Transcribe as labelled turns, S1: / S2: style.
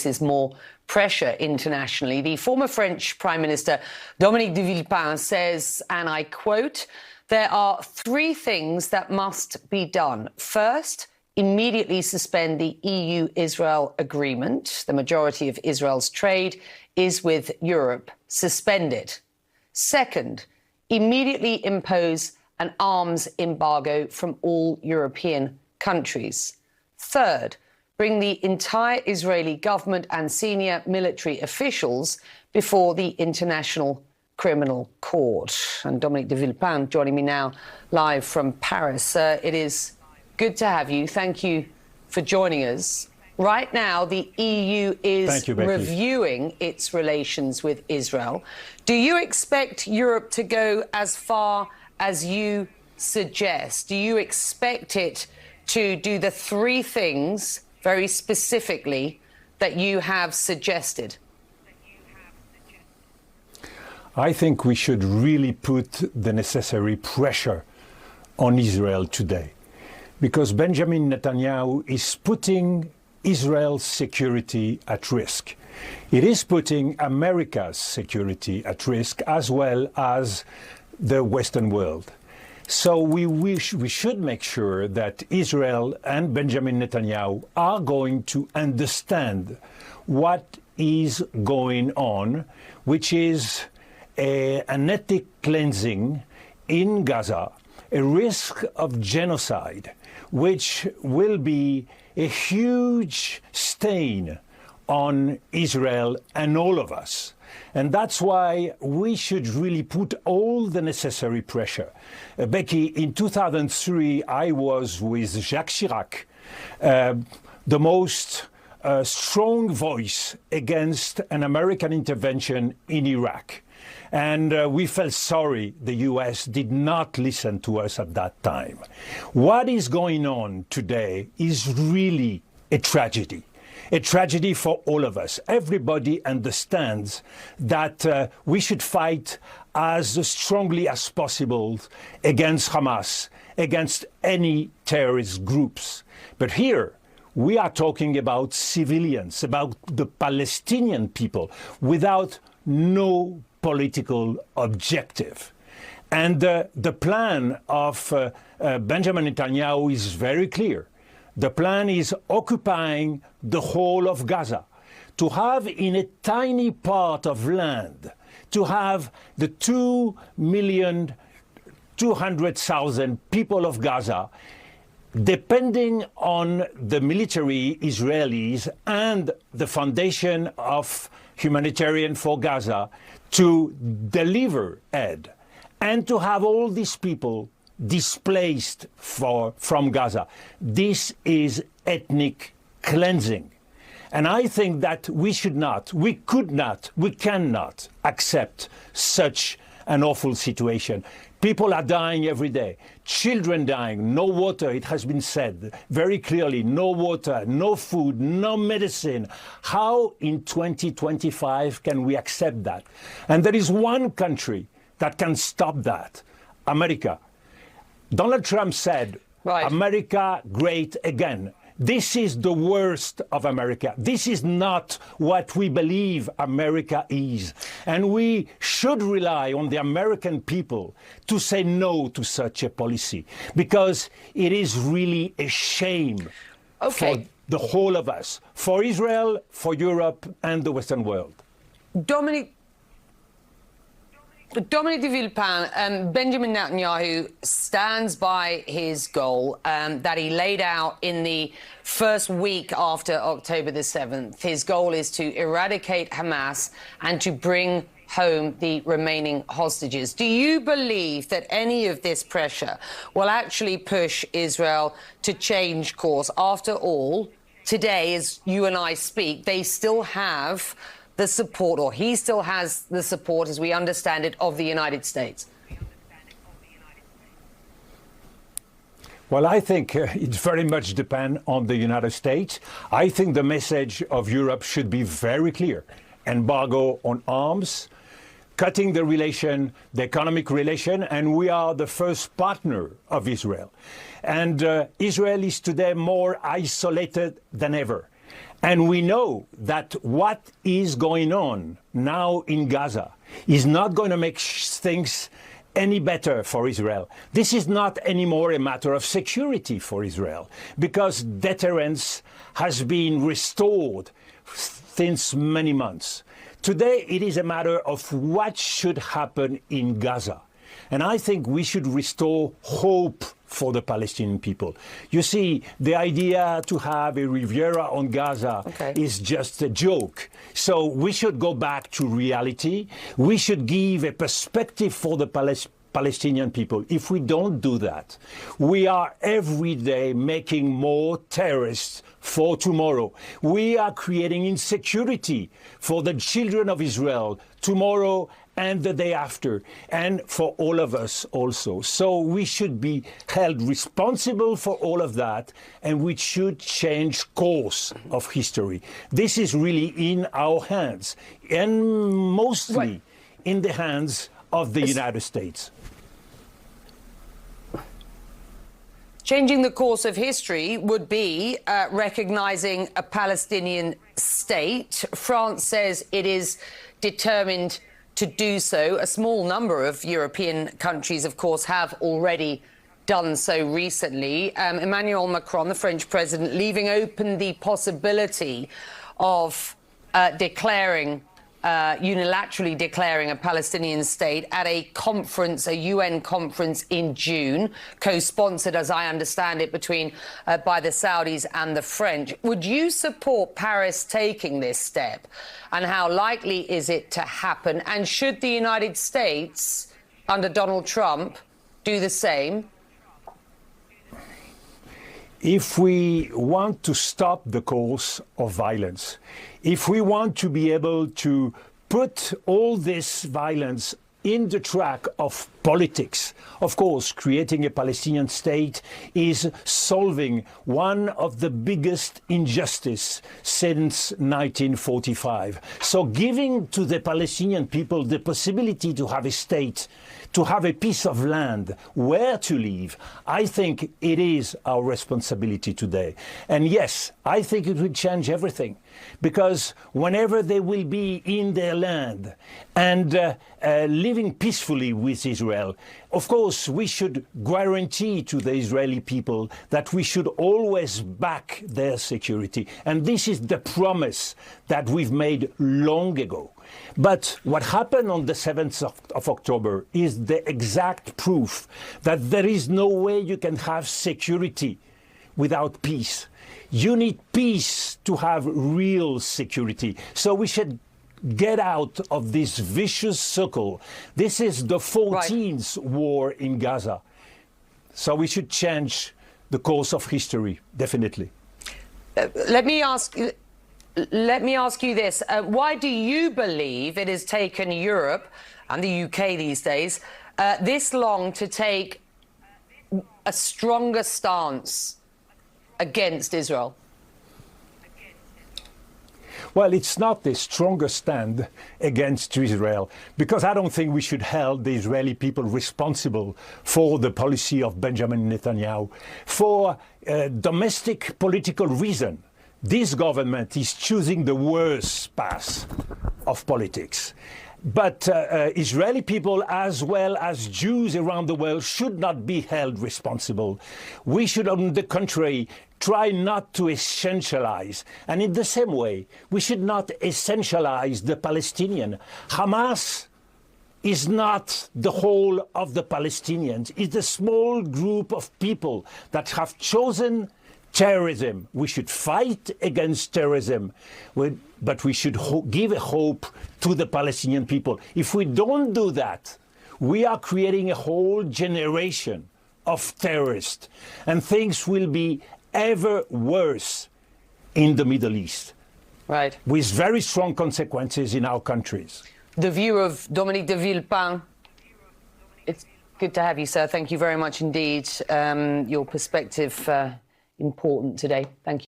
S1: Is more pressure internationally. The former French Prime Minister Dominique de Villepin says, and I quote, "There are three things that must be done. First, immediately suspend the EU-Israel agreement. The majority of Israel's trade is with Europe. Suspend it. Second, immediately impose an arms embargo from all European countries. Third, bring the entire Israeli government and senior military officials before the International Criminal Court." And Dominique de Villepin joining me now live from Paris. It is good to have you. Thank you for joining us. Right now, the EU is reviewing its relations with Israel. Do you expect Europe to go as far as you suggest? Do you expect it to do the three things very specifically that you have suggested?
S2: I think we should really put the necessary pressure on Israel today, because Benjamin Netanyahu is putting Israel's security at risk. It is putting America's security at risk, as well as the Western world. So we should make sure that Israel and Benjamin Netanyahu are going to understand what is going on, which is an ethnic cleansing in Gaza, a risk of genocide, which will be a huge stain on Israel and all of us. And that's why we should really put all the necessary pressure. Becky, in 2003, I was with Jacques Chirac, the most strong voice against an American intervention in Iraq. And we felt sorry the US did not listen to us at that time. What is going on today is really a tragedy. A tragedy for all of us. Everybody understands that we should fight as strongly as possible against Hamas, against any terrorist groups. But here, we are talking about civilians, about the Palestinian people, without no political objective. And the plan of Benjamin Netanyahu is very clear. The plan is occupying the whole of Gaza, to have in a tiny part of land, to have the 2,200,000 people of Gaza, depending on the military Israelis and the Foundation of Humanitarian for Gaza, to deliver aid, and to have all these people displaced from Gaza. This is ethnic cleansing. And I think that we cannot accept such an awful situation. People are dying every day. Children dying, no water, it has been said very clearly, no water, no food, no medicine. How in 2025 can we accept that? And there is one country that can stop that, America. Donald Trump said, America great again. This is the worst of America. This is not what we believe America is. And we should rely on the American people to say no to such a policy, because it is really a shame for the whole of us, for Israel, for Europe, and the Western world.
S1: Dominique de Villepin, Benjamin Netanyahu stands by his goal that he laid out in the first week after October the 7th. His goal is to eradicate Hamas and to bring home the remaining hostages. Do you believe that any of this pressure will actually push Israel to change course? After all, today, as you and I speak, they still have the support, or he still has the support, as we understand it, of the United States?
S2: Well, I think it very much depends on the United States. I think the message of Europe should be very clear. Embargo on arms, cutting the relation, the economic relation, and we are the first partner of Israel. And Israel is today more isolated than ever. And we know that what is going on now in Gaza is not going to make things any better for Israel. This is not anymore a matter of security for Israel, because deterrence has been restored since many months. Today, it is a matter of what should happen in Gaza. And I think we should restore hope for the Palestinian people. You see, the idea to have a Riviera on Gaza is just a joke. So we should go back to reality. We should give a perspective for the Palestinian people. If we don't do that, we are every day making more terrorists for tomorrow. We are creating insecurity for the children of Israel tomorrow and the day after, and for all of us also. So we should be held responsible for all of that, and we should change course of history. This is really in our hands, and mostly in the hands of the United States.
S1: Changing the course of history would be recognizing a Palestinian state. France says it is determined to do so. A small number of European countries, of course, have already done so recently. Emmanuel Macron, the French president, leaving open the possibility of unilaterally declaring a Palestinian state at a conference, a UN conference in June, co-sponsored, as I understand it, by the Saudis and the French. Would you support Paris taking this step? And how likely is it to happen? And should the United States, under Donald Trump, do the same?
S2: If we want to stop the course of violence, if we want to be able to put all this violence in the track of politics, of course, creating a Palestinian state is solving one of the biggest injustices since 1945. So giving to the Palestinian people the possibility to have a state, to have a piece of land where to live, I think it is our responsibility today. And yes, I think it will change everything, because whenever they will be in their land and living peacefully with Israel, of course, we should guarantee to the Israeli people that we should always back their security. And this is the promise that we've made long ago. But what happened on the 7th of October is the exact proof that there is no way you can have security without peace. You need peace to have real security. So we should get out of this vicious circle. This is the 14th war in Gaza. So we should change the course of history, definitely.
S1: Let me ask you this. Why do you believe it has taken Europe and the UK these days this long to take a stronger stance against Israel?
S2: Well, it's not the strongest stand against Israel, because I don't think we should hold the Israeli people responsible for the policy of Benjamin Netanyahu. For domestic political reason, this government is choosing the worst path of politics. But Israeli people, as well as Jews around the world, should not be held responsible. We should, on the contrary, try not to essentialize. And in the same way, we should not essentialize the Palestinian. Hamas is not the whole of the Palestinians. It's a small group of people that have chosen terrorism. We should fight against terrorism, but we should give a hope to the Palestinian people. If we don't do that, we are creating a whole generation of terrorists, and things will be ever worse in the Middle East.
S1: Right. With
S2: very strong consequences in our countries.
S1: The view of Dominique de Villepin. It's good to have you, sir. Thank you very much indeed. Your perspective important today. Thank you.